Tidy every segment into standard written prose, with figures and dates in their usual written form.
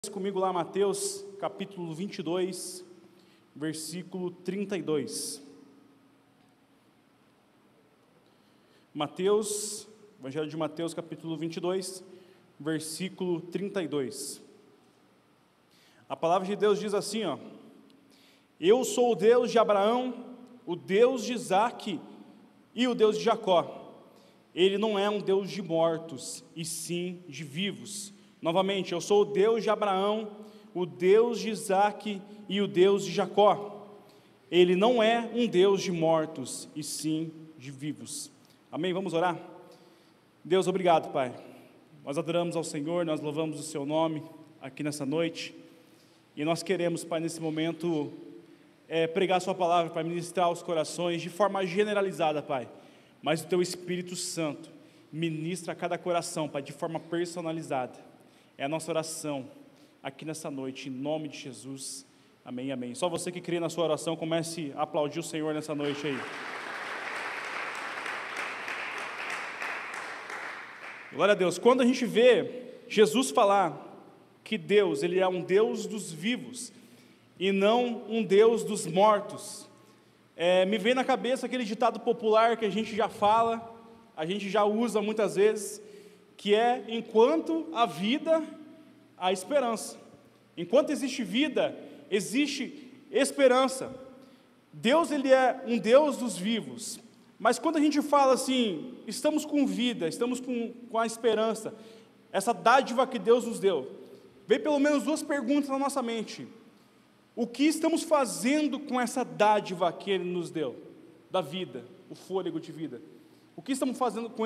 Comigo lá, Mateus, capítulo 22, versículo 32. Mateus, Evangelho de Mateus, capítulo 22, versículo 32. A palavra de Deus diz assim, ó: Eu sou o Deus de Abraão, o Deus de Isaque e o Deus de Jacó. Ele não é um Deus de mortos, e sim de vivos. Novamente, eu sou o Deus de Abraão, o Deus de Isaque e o Deus de Jacó. Ele não é um Deus de mortos, e sim de vivos. Amém? Vamos orar? Deus, obrigado, Pai. Nós adoramos ao Senhor, nós louvamos o Seu nome aqui nessa noite. E nós queremos, Pai, nesse momento, pregar a Sua palavra, para ministrar os corações de forma generalizada, Pai. Mas o Teu Espírito Santo ministra a cada coração, Pai, de forma personalizada. É a nossa oração aqui nessa noite, em nome de Jesus. Amém, amém. Só você que crê na sua oração, comece a aplaudir o Senhor nessa noite aí. Glória a Deus. Quando a gente vê Jesus falar que Deus, Ele é um Deus dos vivos e não um Deus dos mortos, me vem na cabeça aquele ditado popular que a gente já fala, a gente já usa muitas vezes, que é: enquanto há vida, há esperança. Enquanto existe vida, existe esperança. Deus, Ele é um Deus dos vivos. Mas quando a gente fala assim, estamos com vida, estamos com a esperança, essa dádiva que Deus nos deu, vem pelo menos duas perguntas na nossa mente. O que estamos fazendo com essa dádiva que Ele nos deu, da vida, o fôlego de vida? O que estamos fazendo com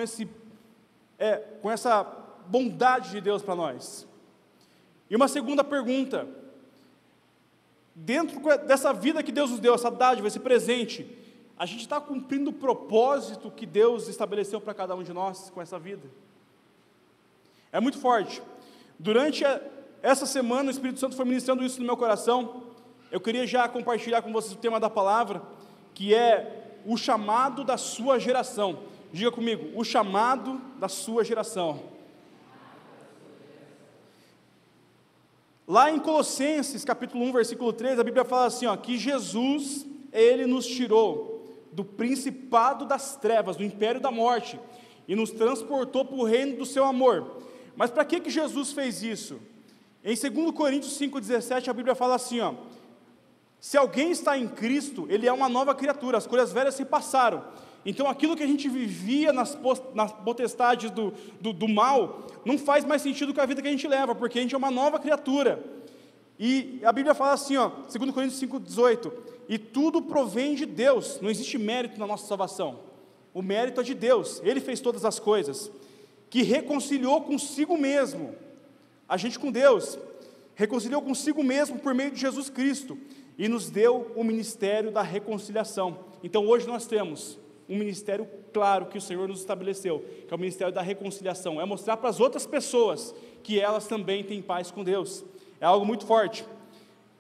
essa bondade de Deus para nós? E uma segunda pergunta: dentro dessa vida que Deus nos deu, essa dádiva, esse presente, a gente está cumprindo o propósito que Deus estabeleceu para cada um de nós com essa vida? É muito forte. Durante essa semana, o Espírito Santo foi ministrando isso no meu coração. Eu queria já compartilhar com vocês o tema da palavra, que é o chamado da sua geração. Diga comigo: o chamado da sua geração. Lá em Colossenses, capítulo 1, versículo 3, a Bíblia fala assim, ó, que Jesus, Ele nos tirou do principado das trevas, do império da morte, e nos transportou para o reino do seu amor. Mas para que Jesus fez isso? Em 2 Coríntios 5,17, a Bíblia fala assim, ó: se alguém está em Cristo, ele é uma nova criatura, as coisas velhas se passaram. Então aquilo que a gente vivia nas potestades do mal, não faz mais sentido com a vida que a gente leva, porque a gente é uma nova criatura. E a Bíblia fala assim, ó, 2 Coríntios 5,18, e tudo provém de Deus, não existe mérito na nossa salvação, o mérito é de Deus, Ele fez todas as coisas, que reconciliou consigo mesmo, a gente com Deus, reconciliou consigo mesmo por meio de Jesus Cristo, e nos deu o ministério da reconciliação. Então hoje nós temos um ministério claro que o Senhor nos estabeleceu, que é o ministério da reconciliação, é mostrar para as outras pessoas que elas também têm paz com Deus. É algo muito forte.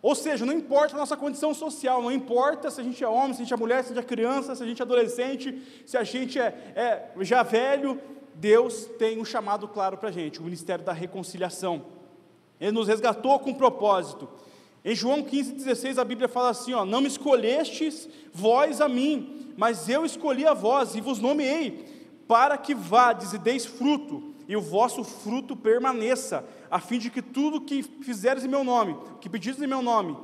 Ou seja, não importa a nossa condição social, não importa se a gente é homem, se a gente é mulher, se a gente é criança, se a gente é adolescente, se a gente é já velho, Deus tem um chamado claro para a gente, o ministério da reconciliação. Ele nos resgatou com propósito. Em João 15,16 a Bíblia fala assim, ó: não me escolhestes vós a mim, mas eu escolhi a vós e vos nomeei, para que vades e deis fruto, e o vosso fruto permaneça, a fim de que tudo que fizeres em meu nome, que pedires em meu nome,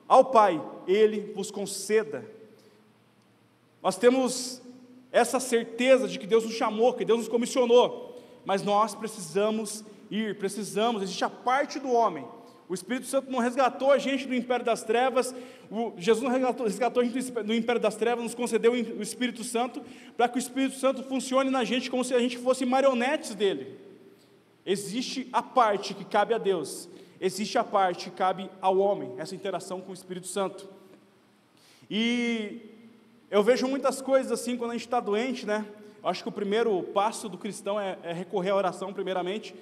ao Pai, Ele vos conceda. Nós temos essa certeza de que Deus nos chamou, que Deus nos comissionou, mas nós precisamos ir, existe a parte do homem. O Espírito Santo não resgatou a gente do império das trevas, Jesus não resgatou a gente do império das trevas, nos concedeu o Espírito Santo, para que o Espírito Santo funcione na gente como se a gente fosse marionetes dele. Existe a parte que cabe a Deus, existe a parte que cabe ao homem, essa interação com o Espírito Santo. E eu vejo muitas coisas assim quando a gente está doente, né? Eu acho que o primeiro passo do cristão é recorrer à oração primeiramente.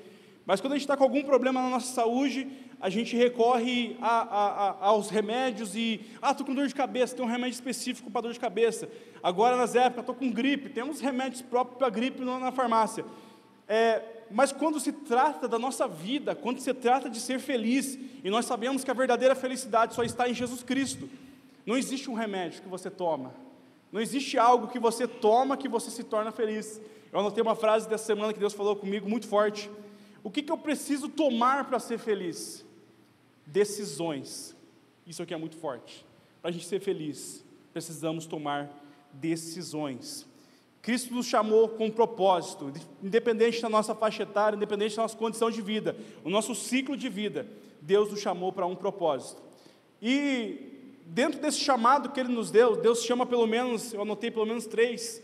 Mas quando a gente está com algum problema na nossa saúde, a gente recorre aos remédios e... estou com dor de cabeça, tem um remédio específico para dor de cabeça. Agora, nas épocas, estou com gripe, temos remédios próprios para gripe na farmácia. Mas quando se trata da nossa vida, quando se trata de ser feliz, e nós sabemos que a verdadeira felicidade só está em Jesus Cristo, não existe um remédio que você toma, não existe algo que você toma que você se torna feliz. Eu anotei uma frase dessa semana que Deus falou comigo muito forte. O que eu preciso tomar para ser feliz? Decisões. Isso aqui é muito forte. Para a gente ser feliz, precisamos tomar decisões. Cristo nos chamou com um propósito, independente da nossa faixa etária, independente da nossa condição de vida, o nosso ciclo de vida, Deus nos chamou para um propósito. E dentro desse chamado que Ele nos deu, Deus chama pelo menos, eu anotei pelo menos 3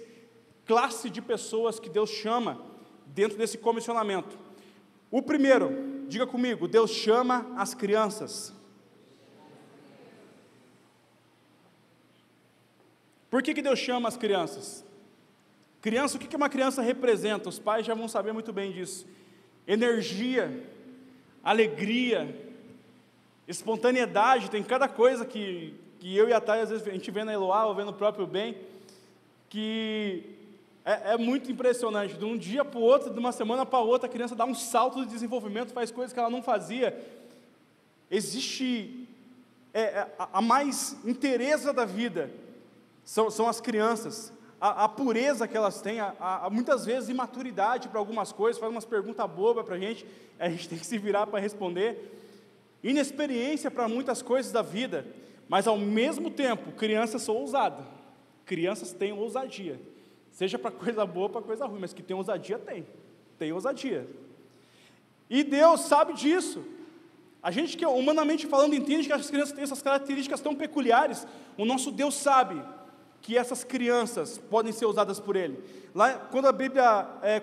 classes de pessoas que Deus chama dentro desse comissionamento. O primeiro, diga comigo, Deus chama as crianças. Por que Deus chama as crianças? Criança, o que uma criança representa? Os pais já vão saber muito bem disso. Energia, alegria, espontaneidade, tem cada coisa que eu e a Thay, às vezes, a gente vê na Eloá, ou vê no próprio bem, que é muito impressionante. De um dia para o outro, de uma semana para outra, a criança dá um salto de desenvolvimento, faz coisas que ela não fazia. Existe a mais inteireza da vida, são as crianças. A pureza que elas têm, muitas vezes imaturidade para algumas coisas, faz umas perguntas bobas para a gente tem que se virar para responder. Inexperiência para muitas coisas da vida, mas ao mesmo tempo, crianças são ousadas. Crianças têm ousadia, seja para coisa boa ou para coisa ruim, mas que tem ousadia, tem ousadia. E Deus sabe disso. A gente que humanamente falando entende que as crianças têm essas características tão peculiares. O nosso Deus sabe que essas crianças podem ser usadas por Ele. Lá,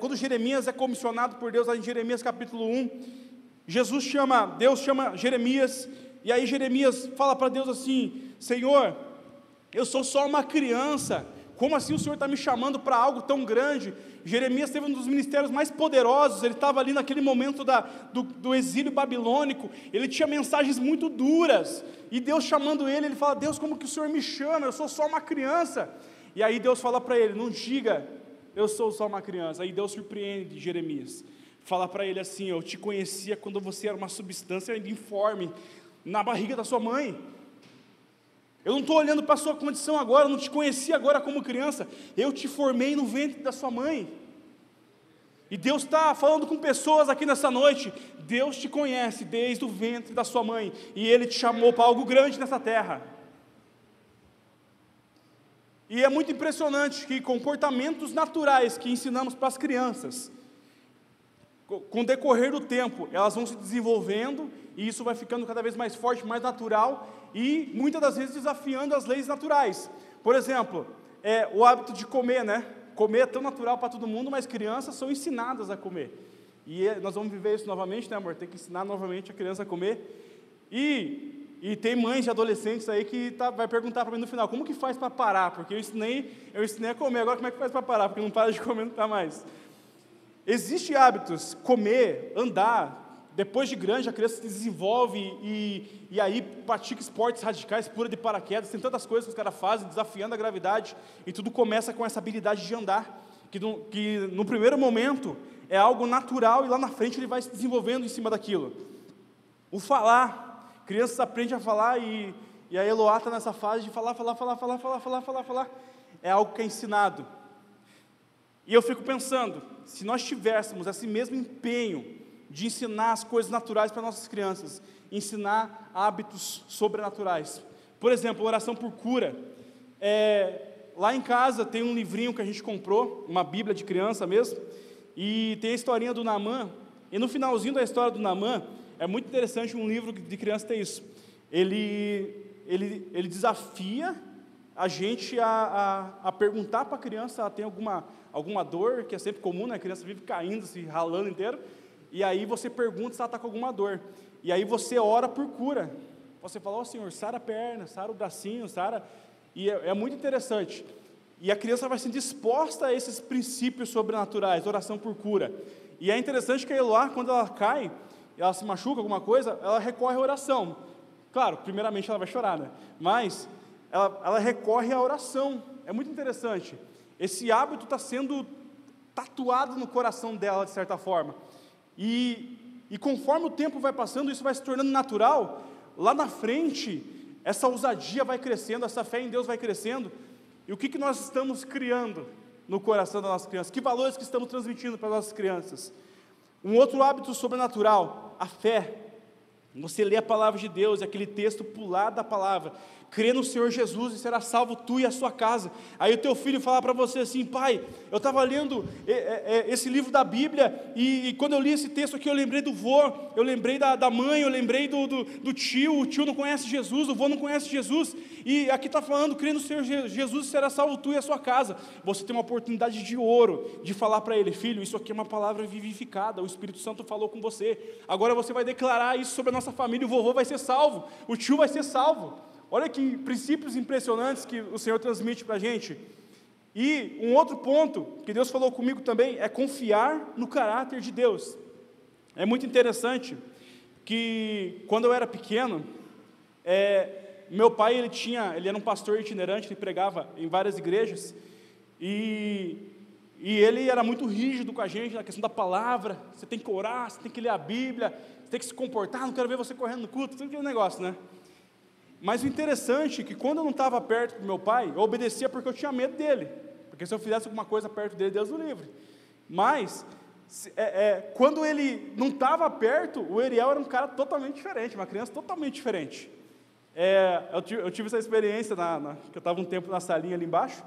quando Jeremias é comissionado por Deus, lá em Jeremias capítulo 1, Deus chama Jeremias, e aí Jeremias fala para Deus assim: Senhor, eu sou só uma criança, como assim o Senhor está me chamando para algo tão grande? Jeremias teve um dos ministérios mais poderosos, ele estava ali naquele momento do exílio babilônico, ele tinha mensagens muito duras, e Deus chamando ele fala: Deus, como que o Senhor me chama? Eu sou só uma criança. E aí Deus fala para ele: não diga, eu sou só uma criança. Aí Deus surpreende Jeremias, fala para ele assim: eu te conhecia quando você era uma substância ainda informe, na barriga da sua mãe. Eu não estou olhando para a sua condição agora, eu não te conheci agora como criança, eu te formei no ventre da sua mãe. E Deus está falando com pessoas aqui nessa noite. Deus te conhece desde o ventre da sua mãe, e Ele te chamou para algo grande nessa terra. E é muito impressionante que comportamentos naturais que ensinamos para as crianças, com o decorrer do tempo, elas vão se desenvolvendo, e isso vai ficando cada vez mais forte, mais natural, e muitas das vezes desafiando as leis naturais. Por exemplo, o hábito de comer, né? Comer é tão natural para todo mundo, mas crianças são ensinadas a comer. E nós vamos viver isso novamente, né, amor? Tem que ensinar novamente a criança a comer. E tem mães e adolescentes aí que vai perguntar para mim no final: como que faz para parar? Porque eu ensinei a comer, agora como é que faz para parar? Porque não para de comer, não está mais. Existem hábitos, comer, andar. Depois de grande, a criança se desenvolve e aí pratica esportes radicais, pula de paraquedas, tem tantas coisas que os caras fazem, desafiando a gravidade, e tudo começa com essa habilidade de andar, que no primeiro momento é algo natural, e lá na frente ele vai se desenvolvendo em cima daquilo. O falar, crianças aprendem a falar, e a Eloá está nessa fase de falar, é algo que é ensinado. E eu fico pensando, se nós tivéssemos esse mesmo empenho de ensinar as coisas naturais para nossas crianças, ensinar hábitos sobrenaturais. Por exemplo, oração por cura. Lá em casa tem um livrinho que a gente comprou, uma Bíblia de criança mesmo, e tem a historinha do Naamã, e no finalzinho da história do Naamã, é muito interessante um livro de criança ter isso. Ele desafia a gente a perguntar para a criança: ela tem alguma dor, que é sempre comum, né? A criança vive caindo, se ralando inteiro. E aí você pergunta se ela está com alguma dor. E aí você ora por cura. Você fala: ó Senhor, sara a perna, sara o bracinho, sara... E é muito interessante. E a criança vai ser disposta a esses princípios sobrenaturais, oração por cura. E é interessante que a Eloá, quando ela cai, ela se machuca, alguma coisa, ela recorre à oração. Claro, primeiramente ela vai chorar, né? Mas ela recorre à oração. É muito interessante. Esse hábito está sendo tatuado no coração dela, de certa forma. E conforme o tempo vai passando, isso vai se tornando natural. Lá na frente, essa ousadia vai crescendo, essa fé em Deus vai crescendo. E o que nós estamos criando no coração das nossas crianças? Que valores que estamos transmitindo para as nossas crianças? Um outro hábito sobrenatural, a fé. Você lê a palavra de Deus, aquele texto pular da palavra, crê no Senhor Jesus e será salvo tu e a sua casa. Aí o teu filho fala para você assim: pai, eu estava lendo esse livro da Bíblia, e quando eu li esse texto aqui, eu lembrei do vô, eu lembrei da mãe, eu lembrei do tio. O tio não conhece Jesus, o vô não conhece Jesus, e aqui está falando, crê no Senhor Jesus e será salvo tu e a sua casa. Você tem uma oportunidade de ouro, de falar para ele: filho, isso aqui é uma palavra vivificada, o Espírito Santo falou com você, agora você vai declarar isso sobre a nossa família, o vovô vai ser salvo, o tio vai ser salvo. Olha que princípios impressionantes que o Senhor transmite para a gente. E um outro ponto que Deus falou comigo também é confiar no caráter de Deus. É muito interessante que quando eu era pequeno, meu pai ele era um pastor itinerante, ele pregava em várias igrejas, e ele era muito rígido com a gente na questão da palavra. Você tem que orar, você tem que ler a Bíblia, você tem que se comportar, não quero ver você correndo no culto, tudo aquele negócio, né? Mas o interessante é que quando eu não estava perto do meu pai, eu obedecia porque eu tinha medo dele, porque se eu fizesse alguma coisa perto dele, Deus o livre. Mas, quando ele não estava perto, o Eriel era um cara totalmente diferente, uma criança totalmente diferente. Eu tive essa experiência, que eu estava um tempo na salinha ali embaixo,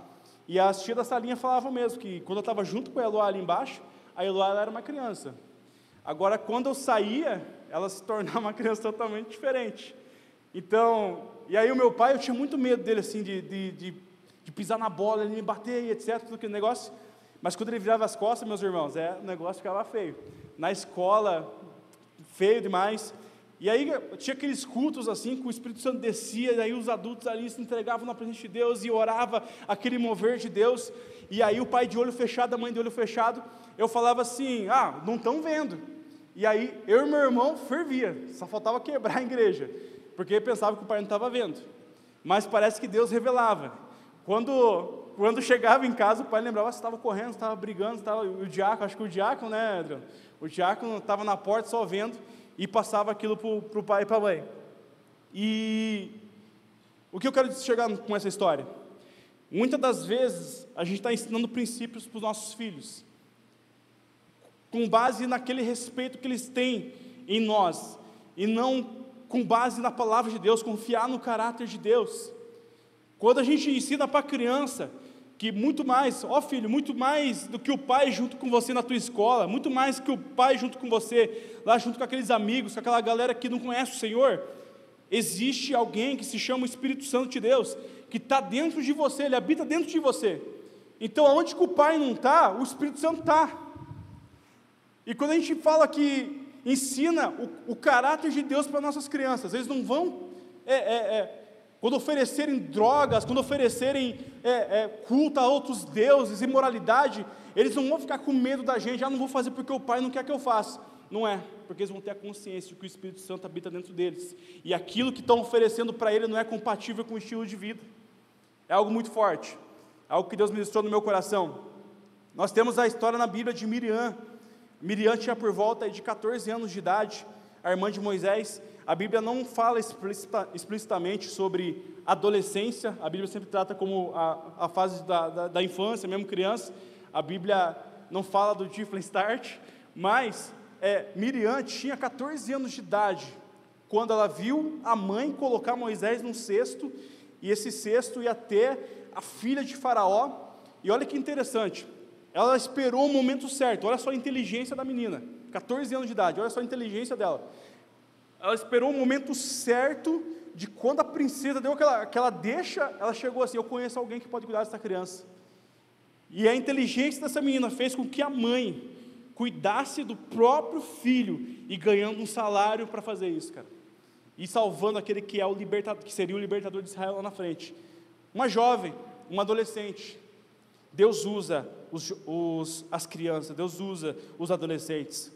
e as tias da salinha falavam mesmo, que quando eu estava junto com a Eloá ali embaixo, a Eloá ela era uma criança. Agora, quando eu saía, ela se tornava uma criança totalmente diferente. Então, e aí o meu pai, eu tinha muito medo dele, assim, de pisar na bola, ele me bater e etc, tudo aquele negócio. Mas quando ele virava as costas, meus irmãos, o negócio ficava feio. Na escola, feio demais. E aí tinha aqueles cultos assim, que o Espírito Santo descia, e aí os adultos ali se entregavam na presença de Deus e orava aquele mover de Deus. E aí o pai de olho fechado, a mãe de olho fechado, eu falava assim: não estão vendo. E aí eu e meu irmão fervia, só faltava quebrar a igreja, porque pensava que o pai não estava vendo, mas parece que Deus revelava. Quando chegava em casa, o pai lembrava: você estava correndo, estava brigando, o diácono, acho que o diácono, né, Adriano? O diácono estava na porta só vendo, e passava aquilo para o pai e para a mãe. E o que eu quero chegar com essa história? Muitas das vezes, a gente está ensinando princípios para os nossos filhos, com base naquele respeito que eles têm em nós, e não com base na palavra de Deus, confiar no caráter de Deus. Quando a gente ensina para a criança que muito mais, filho, muito mais do que o pai junto com você na tua escola, muito mais que o pai junto com você, lá junto com aqueles amigos, com aquela galera que não conhece o Senhor, existe alguém que se chama o Espírito Santo de Deus, que está dentro de você, ele habita dentro de você. Então, onde que o pai não está, o Espírito Santo está. E quando a gente fala que ensina o caráter de Deus para nossas crianças, eles não vão, quando oferecerem drogas, quando oferecerem culto a outros deuses, imoralidade, eles não vão ficar com medo da gente: não vou fazer porque o pai não quer que eu faça. Não é, porque eles vão ter a consciência de que o Espírito Santo habita dentro deles, e aquilo que estão oferecendo para ele não é compatível com o estilo de vida. É algo muito forte, algo que Deus ministrou no meu coração. Nós temos a história na Bíblia de Miriam. Miriam tinha por volta de 14 anos de idade, a irmã de Moisés. A Bíblia não fala explicitamente sobre adolescência, a Bíblia sempre trata como a fase da infância, mesmo criança. A Bíblia não fala do different start, mas Miriam tinha 14 anos de idade, quando ela viu a mãe colocar Moisés num cesto, e esse cesto ia até a filha de Faraó. E olha que interessante, ela esperou o momento certo. Olha só a inteligência da menina, 14 anos de idade, olha só a inteligência dela. Ela esperou o momento certo, de quando a princesa deu aquela deixa, ela chegou assim: eu conheço alguém que pode cuidar dessa criança. E a inteligência dessa menina fez com que a mãe cuidasse do próprio filho, e ganhando um salário para fazer isso, cara, e salvando aquele que que seria o libertador de Israel lá na frente. Uma jovem, uma adolescente. Deus usa as crianças, Deus usa os adolescentes.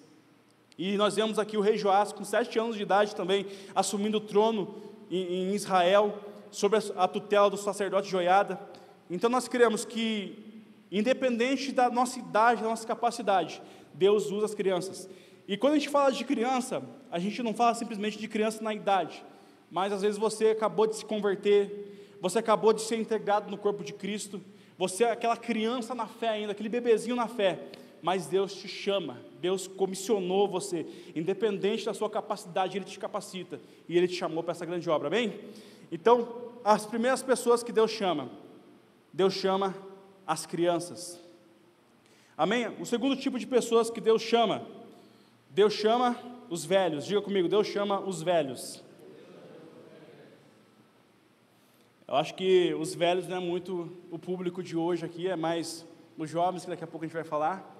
E nós vemos aqui o rei Joás, com 7 anos de idade também, assumindo o trono em Israel, sob a tutela do sacerdote Joiada. Então nós cremos que, independente da nossa idade, da nossa capacidade, Deus usa as crianças. E quando a gente fala de criança, a gente não fala simplesmente de criança na idade, mas às vezes você acabou de se converter, você acabou de ser integrado no corpo de Cristo, você é aquela criança na fé ainda, aquele bebezinho na fé, mas Deus te chama, Deus comissionou você, independente da sua capacidade, Ele te capacita, e Ele te chamou para essa grande obra, amém? Então, as primeiras pessoas que Deus chama as crianças, amém? O segundo tipo de pessoas que Deus chama os velhos. Diga comigo, Deus chama os velhos. Eu acho que os velhos não é muito o público de hoje aqui, é mais os jovens, que daqui a pouco a gente vai falar,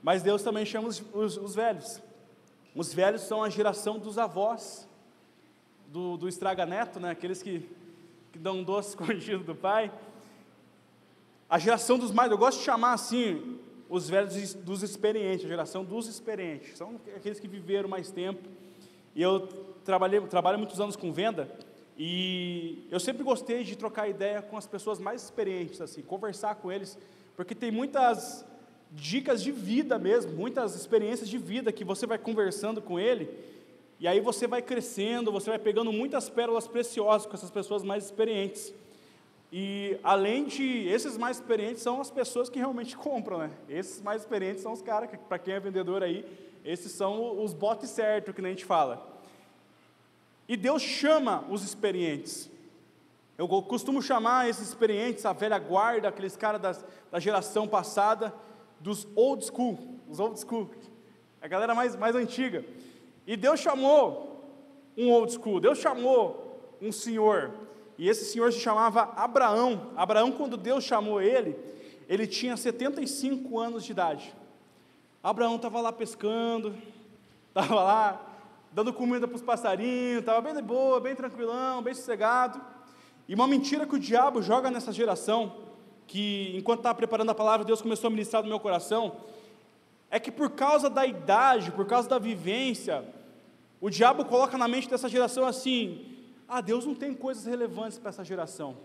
mas Deus também chama os velhos. Os velhos são a geração dos avós, do estraga-neto, né? Aqueles que dão um doce escondido do pai, a geração dos mais, eu gosto de chamar assim, os velhos dos experientes, a geração dos experientes, são aqueles que viveram mais tempo. E eu trabalho muitos anos com venda, e eu sempre gostei de trocar ideia com as pessoas mais experientes, assim, conversar com eles, porque tem muitas dicas de vida mesmo, muitas experiências de vida que você vai conversando com ele, e aí você vai crescendo, você vai pegando muitas pérolas preciosas com essas pessoas mais experientes. E além de, esses mais experientes são as pessoas que realmente compram, né? Esses mais experientes são os caras, que para quem é vendedor aí, esses são os botes certos, que nem a gente fala. E Deus chama os experientes. Eu costumo chamar esses experientes, a velha guarda, aqueles caras da geração passada, dos old school, a galera mais antiga. E Deus chamou um old school, Deus chamou um senhor, e esse senhor se chamava Abraão. Abraão, quando Deus chamou ele tinha 75 anos de idade. Abraão estava lá pescando, estava lá dando comida para os passarinhos, estava bem de boa, bem tranquilão, bem sossegado. E uma mentira que o diabo joga nessa geração, que enquanto estava preparando a palavra, Deus começou a ministrar no meu coração, é que por causa da idade, por causa da vivência, o diabo coloca na mente dessa geração assim: Deus não tem coisas relevantes para essa geração,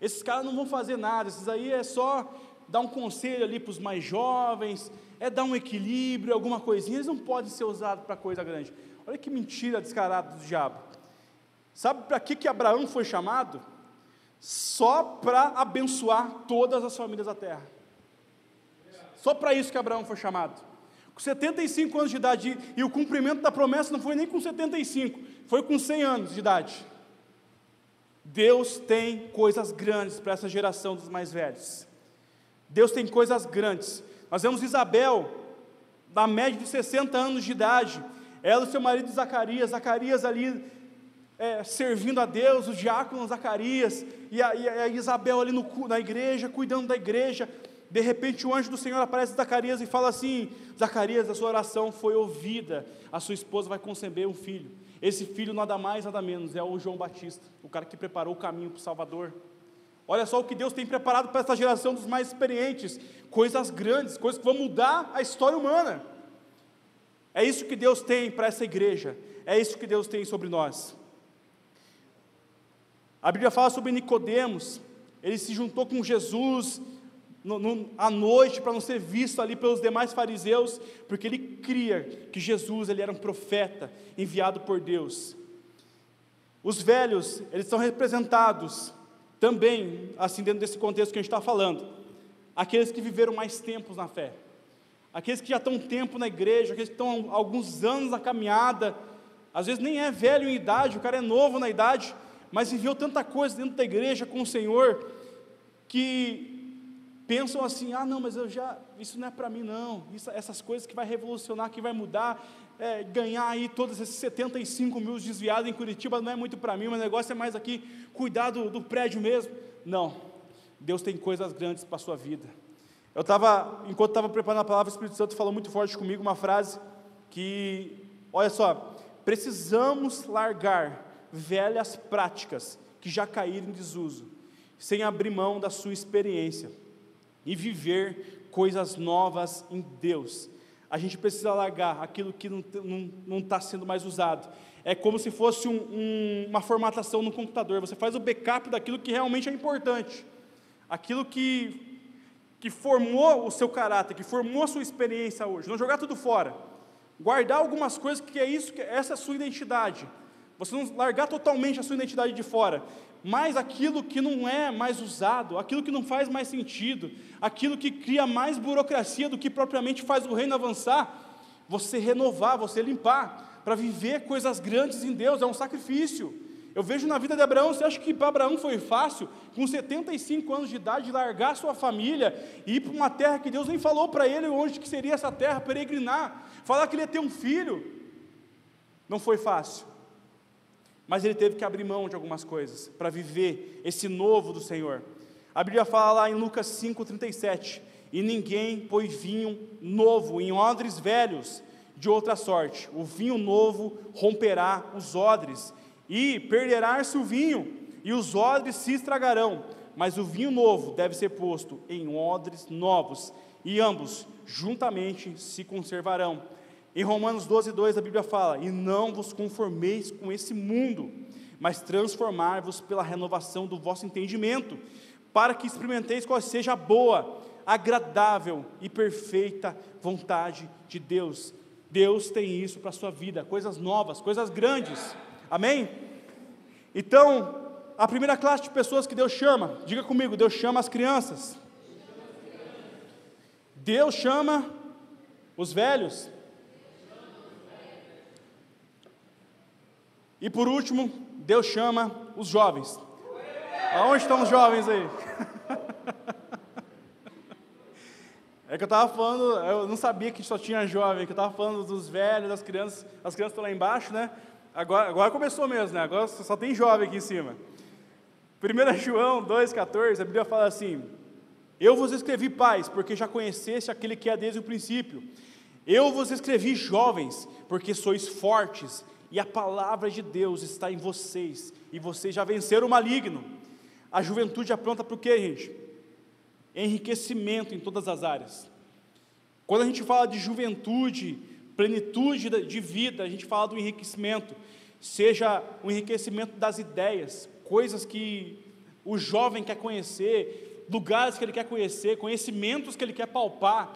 esses caras não vão fazer nada, esses aí é só dar um conselho ali para os mais jovens, é dar um equilíbrio, alguma coisinha, eles não podem ser usados para coisa grande. Olha que mentira descarada do diabo. Sabe para que Abraão foi chamado? Só para abençoar todas as famílias da terra. Só para isso que Abraão foi chamado. Com 75 anos de idade, e o cumprimento da promessa não foi nem com 75, foi com 100 anos de idade. Deus tem coisas grandes para essa geração dos mais velhos. Deus tem coisas grandes. Nós vemos Isabel, na média de 60 anos de idade, ela e seu marido Zacarias ali, servindo a Deus, o diácono Zacarias, e a Isabel ali na igreja, cuidando da igreja. De repente o anjo do Senhor aparece a Zacarias e fala assim: Zacarias, a sua oração foi ouvida, a sua esposa vai conceber um filho. Esse filho nada mais, nada menos, é o João Batista, o cara que preparou o caminho para o Salvador. Olha só o que Deus tem preparado para essa geração dos mais experientes, coisas grandes, coisas que vão mudar a história humana. É isso que Deus tem para essa igreja, é isso que Deus tem sobre nós. A Bíblia fala sobre Nicodemos, ele se juntou com Jesus à noite para não ser visto ali pelos demais fariseus, porque ele cria que Jesus ele era um profeta enviado por Deus. Os velhos, eles são representados também, assim dentro desse contexto que a gente está falando, aqueles que viveram mais tempos na fé, aqueles que já estão um tempo na igreja, aqueles que estão há alguns anos na caminhada, às vezes nem é velho em idade, o cara é novo na idade, mas viveu tanta coisa dentro da igreja com o Senhor, que pensam assim: não, mas isso não é para mim não, essas coisas que vai revolucionar, que vai mudar, ganhar aí todos esses 75 mil desviados em Curitiba, não é muito para mim, o negócio é mais aqui, cuidar do prédio mesmo. Não, Deus tem coisas grandes para a sua vida. Enquanto estava preparando a palavra, o Espírito Santo falou muito forte comigo, uma frase que, olha só: precisamos largar velhas práticas que já caíram em desuso, sem abrir mão da sua experiência, e viver coisas novas em Deus. A gente precisa largar aquilo que não está sendo mais usado. É como se fosse uma formatação no computador, você faz o backup daquilo que realmente é importante, aquilo que que formou o seu caráter, que formou a sua experiência hoje, não jogar tudo fora, guardar algumas coisas que é isso, que essa é a sua identidade, você não largar totalmente a sua identidade de fora, mas aquilo que não é mais usado, aquilo que não faz mais sentido, aquilo que cria mais burocracia do que propriamente faz o reino avançar, você renovar, você limpar, para viver coisas grandes em Deus, é um sacrifício. Eu vejo na vida de Abraão, você acha que para Abraão foi fácil, com 75 anos de idade, largar sua família e ir para uma terra que Deus nem falou para ele onde que seria essa terra, peregrinar, falar que ele ia ter um filho? Não foi fácil, mas ele teve que abrir mão de algumas coisas, para viver esse novo do Senhor. A Bíblia fala lá em Lucas 5,37, e ninguém põe vinho novo em odres velhos de outra sorte, o vinho novo romperá os odres, e perderá-se o vinho, e os odres se estragarão, mas o vinho novo deve ser posto em odres novos, e ambos juntamente se conservarão. Em Romanos 12:2 a Bíblia fala, e não vos conformeis com esse mundo, mas transformai-vos pela renovação do vosso entendimento, para que experimenteis qual seja a boa, agradável e perfeita vontade de Deus. Deus tem isso para a sua vida, coisas novas, coisas grandes, amém? Então, a primeira classe de pessoas que Deus chama, diga comigo, Deus chama as crianças, Deus chama os velhos, e por último, Deus chama os jovens. Aonde estão os jovens aí? É que eu estava falando, eu não sabia que só tinha jovem, que eu estava falando dos velhos, das crianças, as crianças estão lá embaixo, né? Agora começou mesmo, né? Agora só tem jovem aqui em cima. 1 João 2,14, a Bíblia fala assim, eu vos escrevi pais, porque já conheceste aquele que é desde o princípio. Eu vos escrevi jovens, porque sois fortes, e a palavra de Deus está em vocês, e vocês já venceram o maligno. A juventude apronta para o quê, gente? Enriquecimento em todas as áreas. Quando a gente fala de juventude, plenitude de vida, a gente fala do enriquecimento, seja o enriquecimento das ideias, coisas que o jovem quer conhecer, lugares que ele quer conhecer, conhecimentos que ele quer palpar,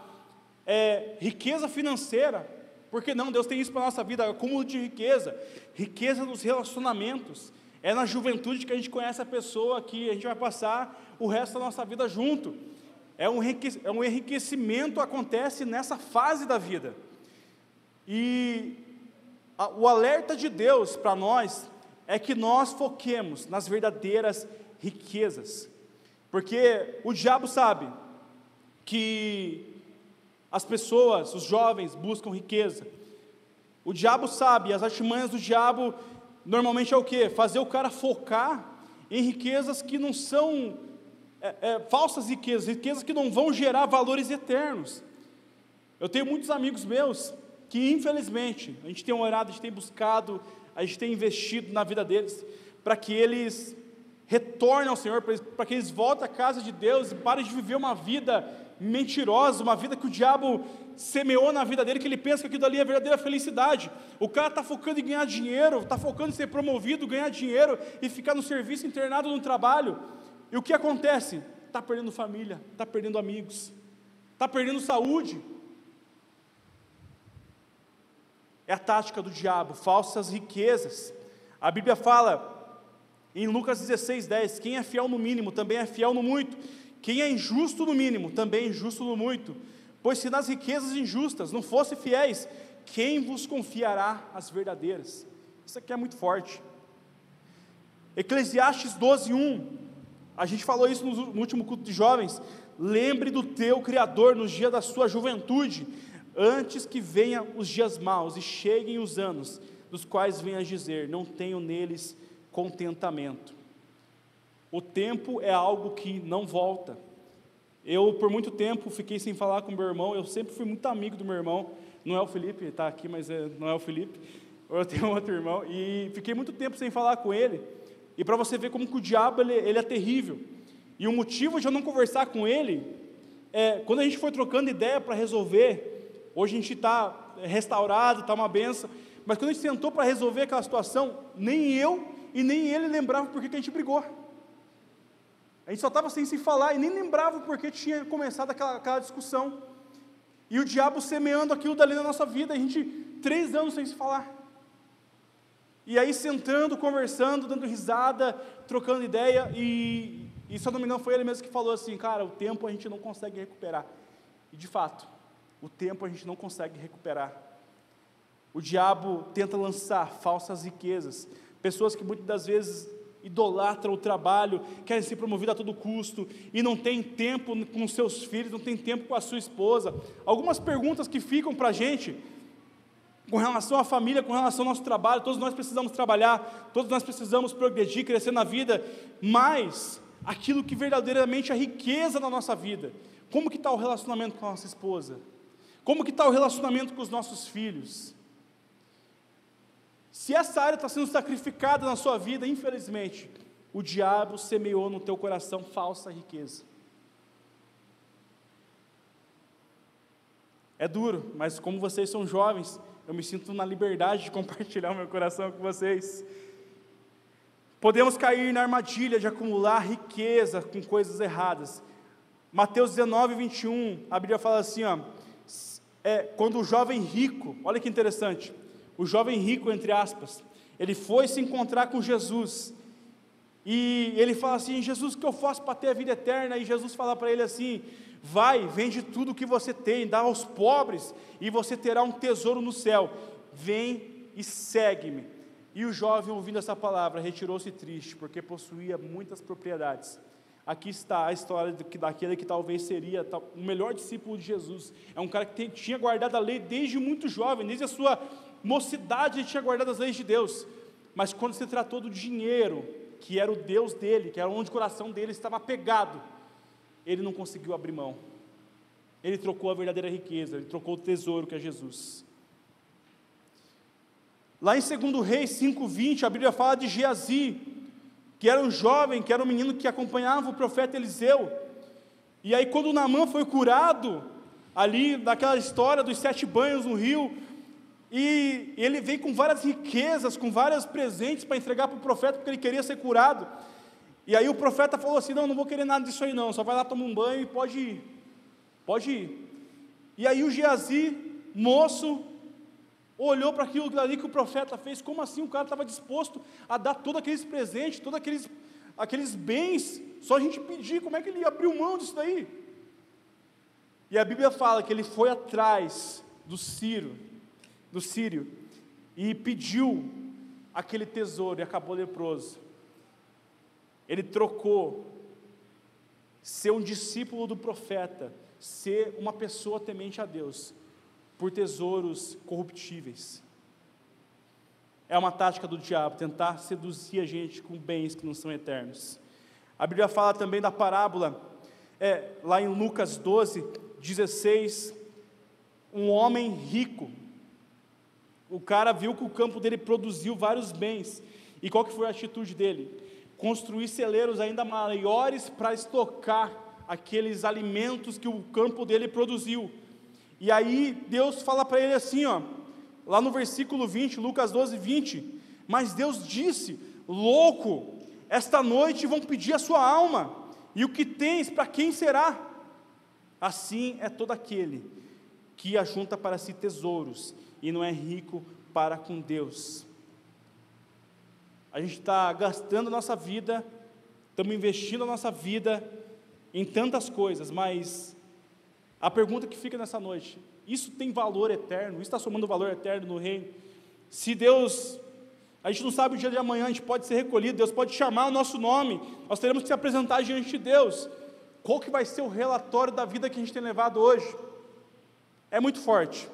riqueza financeira, porque não, Deus tem isso para a nossa vida, acúmulo de riqueza, riqueza nos relacionamentos, é na juventude que a gente conhece a pessoa que a gente vai passar o resto da nossa vida junto, um enriquecimento acontece nessa fase da vida, e o alerta de Deus para nós, é que nós foquemos nas verdadeiras riquezas, porque o diabo sabe que as pessoas, os jovens buscam riqueza, o diabo sabe, as artimanhas do diabo normalmente é o quê? Fazer o cara focar em riquezas que não são, falsas riquezas, riquezas que não vão gerar valores eternos. Eu tenho muitos amigos meus, que infelizmente, a gente tem orado, a gente tem buscado, a gente tem investido na vida deles, para que eles retornem ao Senhor, para que eles voltem à casa de Deus e parem de viver uma vida mentirosa, uma vida que o diabo semeou na vida dele, que ele pensa que aquilo ali é verdadeira felicidade. O cara está focando em ganhar dinheiro, está focando em ser promovido, ganhar dinheiro e ficar no serviço, internado no trabalho, e o que acontece? Está perdendo família, está perdendo amigos, está perdendo saúde. É a tática do diabo, falsas riquezas. A Bíblia fala em Lucas 16:10, quem é fiel no mínimo, também é fiel no muito, quem é injusto no mínimo, também é injusto no muito, pois se nas riquezas injustas não fossem fiéis, quem vos confiará as verdadeiras? Isso aqui é muito forte. Eclesiastes 12:1, a gente falou isso no último culto de jovens, lembre do teu Criador nos dias da sua juventude, antes que venham os dias maus e cheguem os anos, dos quais venhas dizer, não tenho neles contentamento. O tempo é algo que não volta. Eu, por muito tempo, fiquei sem falar com meu irmão, eu sempre fui muito amigo do meu irmão, não é o Felipe, ele está aqui, mas não é o Felipe, eu tenho outro irmão, e fiquei muito tempo sem falar com ele, e para você ver como que o diabo, ele é terrível, e o motivo de eu não conversar com ele, quando a gente foi trocando ideia para resolver, hoje a gente está restaurado, está uma benção, mas quando a gente sentou para resolver aquela situação, nem eu e nem ele lembravam por que a gente brigou. A gente só estava sem se falar e nem lembrava porque tinha começado aquela discussão. E o diabo semeando aquilo dali na nossa vida, a gente 3 anos sem se falar. E aí sentando, conversando, dando risada, trocando ideia, e se eu não me engano foi ele mesmo que falou assim, cara, o tempo a gente não consegue recuperar. E de fato, o tempo a gente não consegue recuperar. O diabo tenta lançar falsas riquezas, pessoas que muitas das vezes idolatram o trabalho, querem ser promovidos a todo custo, e não tem tempo com seus filhos, não tem tempo com a sua esposa. Algumas perguntas que ficam para a gente, com relação à família, com relação ao nosso trabalho, todos nós precisamos trabalhar, todos nós precisamos progredir, crescer na vida, mas aquilo que verdadeiramente é riqueza na nossa vida, como que está o relacionamento com a nossa esposa? Como que está o relacionamento com os nossos filhos? Se essa área está sendo sacrificada na sua vida, infelizmente, o diabo semeou no teu coração falsa riqueza. É duro, mas como vocês são jovens, eu me sinto na liberdade de compartilhar o meu coração com vocês. Podemos cair na armadilha de acumular riqueza com coisas erradas. Mateus 19, 21, a Bíblia fala assim, quando o jovem rico, olha que interessante, o jovem rico, entre aspas, ele foi se encontrar com Jesus, e ele fala assim, Jesus, o que eu faço para ter a vida eterna? E Jesus fala para ele assim, vai, vende tudo o que você tem, dá aos pobres, e você terá um tesouro no céu, vem e segue-me. E o jovem, ouvindo essa palavra, retirou-se triste, porque possuía muitas propriedades. Aqui está a história daquele que talvez seria o melhor discípulo de Jesus, é um cara que tinha guardado a lei desde muito jovem, desde a sua mocidade ele tinha guardado as leis de Deus, mas quando se tratou do dinheiro, que era o Deus dele, que era onde o coração dele estava apegado, ele não conseguiu abrir mão, ele trocou a verdadeira riqueza, ele trocou o tesouro que é Jesus. Lá em 2 Reis 5:20, a Bíblia fala de Geazi, que era um jovem, que era um menino que acompanhava o profeta Eliseu, e aí quando Naamã foi curado, ali naquela história dos 7 banhos no rio, e ele veio com várias riquezas, com vários presentes para entregar para o profeta, porque ele queria ser curado, e aí o profeta falou assim, não vou querer nada disso aí não, só vai lá tomar um banho e pode ir, e aí o Geazi, moço, olhou para aquilo ali que o profeta fez, como assim o cara estava disposto a dar todos aqueles presentes, todos aqueles bens, só a gente pedir, como é que ele abriu mão disso daí? E a Bíblia fala que ele foi atrás do sírio, e pediu aquele tesouro, e acabou leproso. Ele trocou ser um discípulo do profeta, ser uma pessoa temente a Deus, por tesouros corruptíveis. É uma tática do diabo, tentar seduzir a gente com bens que não são eternos. A Bíblia fala também da parábola, lá em Lucas 12:16, um homem rico, o cara viu que o campo dele produziu vários bens, e qual que foi a atitude dele? Construir celeiros ainda maiores para estocar aqueles alimentos que o campo dele produziu. E aí Deus fala para ele assim, lá no versículo 20, Lucas 12:20, mas Deus disse, louco, esta noite vão pedir a sua alma, e o que tens, para quem será? Assim é todo aquele que ajunta para si tesouros, e não é rico para com Deus. A gente está gastando a nossa vida, estamos investindo a nossa vida em tantas coisas, mas a pergunta que fica nessa noite, isso tem valor eterno? Isso está somando valor eterno no reino? Se Deus, a gente não sabe o dia de amanhã, a gente pode ser recolhido, Deus pode chamar o nosso nome, nós teremos que se apresentar diante de Deus, qual que vai ser o relatório da vida que a gente tem levado hoje? É muito forte.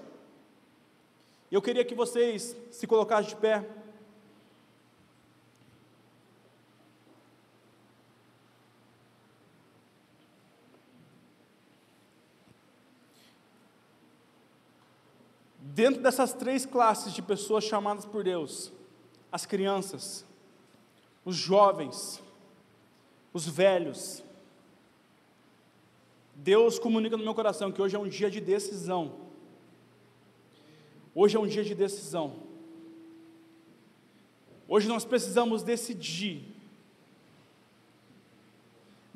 Eu queria que vocês se colocassem de pé. Dentro dessas 3 classes de pessoas chamadas por Deus, as crianças, os jovens, os velhos, Deus comunica no meu coração que hoje é um dia de decisão. Hoje é um dia de decisão. Hoje nós precisamos decidir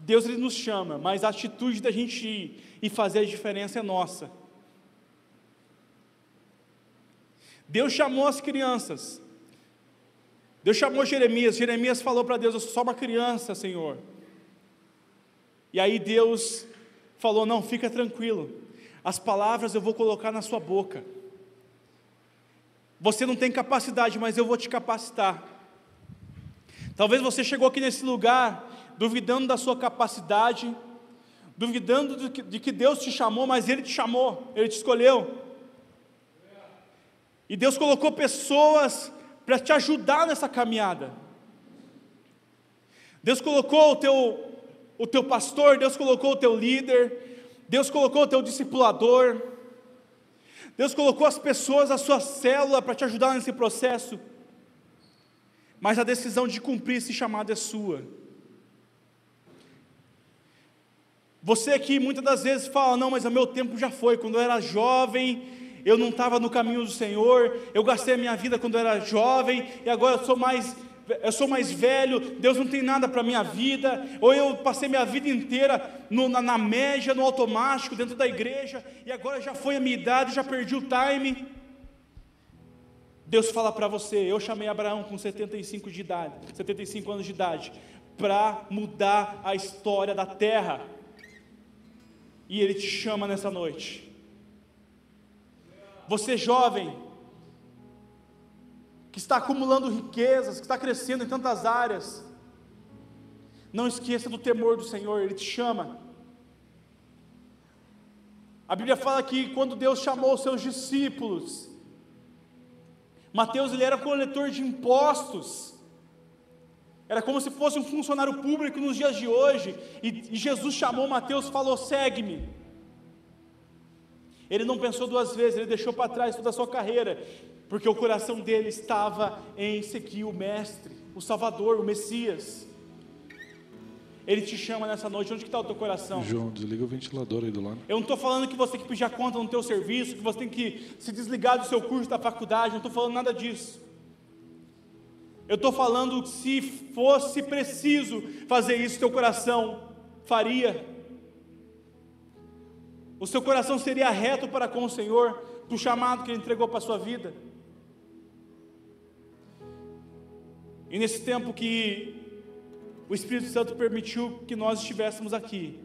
Deus ele nos chama, mas a atitude da gente ir e fazer a diferença é nossa. Deus chamou as crianças, Deus chamou Jeremias, Jeremias falou para Deus: eu sou só uma criança, Senhor. E aí Deus falou: não, fica tranquilo, as palavras eu vou colocar na sua boca, você não tem capacidade, mas eu vou te capacitar. Talvez você chegou aqui nesse lugar, duvidando da sua capacidade, duvidando de que Deus te chamou, mas Ele te chamou, Ele te escolheu. E Deus colocou pessoas para te ajudar nessa caminhada. Deus colocou o teu pastor, Deus colocou o teu líder, Deus colocou o teu discipulador, Deus colocou as pessoas, a sua célula para te ajudar nesse processo. Mas a decisão de cumprir esse chamado é sua. Você que muitas das vezes fala: não, mas o meu tempo já foi, quando eu era jovem, eu não estava no caminho do Senhor, eu gastei a minha vida quando eu era jovem, e agora eu sou mais velho, Deus não tem nada para a minha vida, ou eu passei minha vida inteira na média, no automático, dentro da igreja, e agora já foi a minha idade, já perdi o time. Deus fala para você: eu chamei Abraão com 75 anos de idade, para mudar a história da terra, e Ele te chama nessa noite. Você jovem, que está acumulando riquezas, que está crescendo em tantas áreas, não esqueça do temor do Senhor, Ele te chama. A Bíblia fala que quando Deus chamou os seus discípulos, Mateus ele era coletor de impostos, era como se fosse um funcionário público nos dias de hoje, e Jesus chamou Mateus e falou: segue-me. Ele não pensou duas vezes, ele deixou para trás toda a sua carreira, porque o coração dele estava em seguir o Mestre, o Salvador, o Messias. Ele te chama nessa noite. Onde que está o teu coração? João, desliga o ventilador aí do lado. Eu não estou falando que você tem que pedir conta no teu serviço, que você tem que se desligar do seu curso da faculdade, não estou falando nada disso. Eu estou falando que se fosse preciso fazer isso, teu coração faria. O seu coração seria reto para com o Senhor, do chamado que Ele entregou para a sua vida. E nesse tempo que o Espírito Santo permitiu que nós estivéssemos aqui,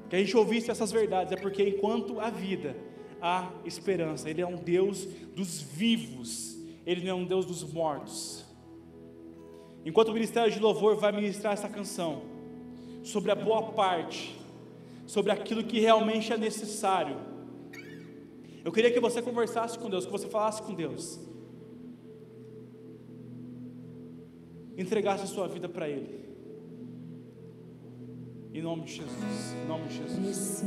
que a gente ouvisse essas verdades, é porque enquanto há vida, há esperança. Ele é um Deus dos vivos, Ele não é um Deus dos mortos. Enquanto o Ministério de Louvor vai ministrar essa canção, sobre a boa parte, sobre aquilo que realmente é necessário, eu queria que você conversasse com Deus, que você falasse com Deus, entregasse a sua vida para Ele, em nome de Jesus, em nome de Jesus.